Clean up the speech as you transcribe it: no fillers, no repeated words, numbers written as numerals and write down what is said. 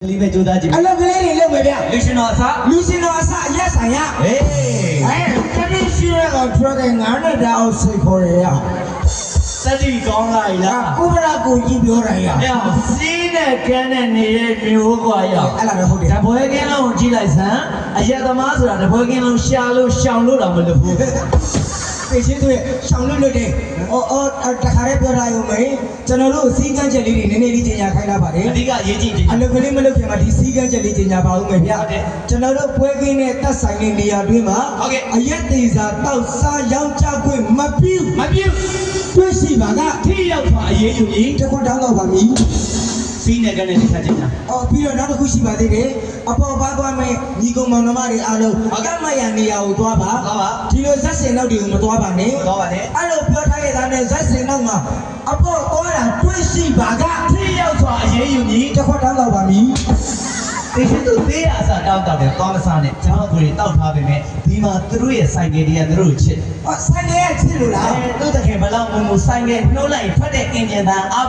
လေးပဲကြိုးစားကြည့် အလုပ်ကလေးတွေလုပ်မယ်ဗျ လူရှင်တော်အစား လူရှင်တော်အစအရက်ဆိုင်ရ ဟေး တတိရှိရကထွက်တဲ့ငါနဲ့တောင်စိတ်ခေါ်ရရ စတိကောင်းလာပြီလား ဥပဒကိုကြီးပြောရရ အဲ့ဟောစီးနဲ့ကန်းနဲ့နေတဲ့မျိုးကွာရ အဲ့လားပဲဟုတ်တယ် တပွဲကင်းလုံးကိုကြည့်လိုက်စမ်းအရက်သမားဆိုတာတပွဲကင်းလုံးရှာလို့ရှောင်လို့တော့မလုပ်ဘူး သိချင်းတွေရှောင်းလွတ်တယ်အော်တခါလေးပြောထားရုံပဲကျွန်တော်တို့စီးကန်းချက်လေးတွေနည်းနည်းလေးကျင်ညာခိုင်းတာပါတယ် အဓိကအရေးကြီးတယ် အလုပ်ကလေးမလုပ်ခင်မှာဒီစီးကန်းချက်လေးကျင်ညာပါဦးမယ်ဗျကျွန်တော်တို့ပွဲကင်းနဲ့တက်ဆိုင်တဲ့နေရာတွင်းမှာအရက်သေးစာတောက်စားရောင်းချခွင့်မပြု မပြုတ် တွေ့ရှိပါက ထိရောက်သွားအရေးယူကြီး တစ်ခွက်တောင်းတော့ပါမည် စီးနဲ့ကန်းနဲ့တစ်ခါချင်းတာ ပြီးတော့နောက်တစ်ခုရှိပါသေးတယ်အပေါ်ပါသွားမယ်ညီကောင်မောင်နှမတွေအားလုံးအကမရနေရာကိုသွားပါဒီလိုဇက်စင်နောက်တွေကိုမသွားပါနဲ့ တော့ပါနဲ့ အဲ့လိုပြောထားရတဲ့နဲ့ဇက်စင်နောက်မှာအပေါ်သွားတာတွေ့ရှိပါက ထိရောက်သွားအရေးယူကြီး တစ်ခွက်တောင်းတော့ပါမည် ဒီရှင်သူသေးရအစားတောက်တယ်သွားမစားနဲ့ကျောင်းကိုတောက်ထားပေမဲ့ဒီမှာသူတို့ရဲ့ဆိုင်ကယ်တွေကသူတို့ချစ် ဆိုင်ရချစ်လို့လား တို့တခင်ဘလောက်ငုံငုံဆိုင်ကယ်နှိုးလိုက်ထွက်တဲ့အင်ဂျင်သား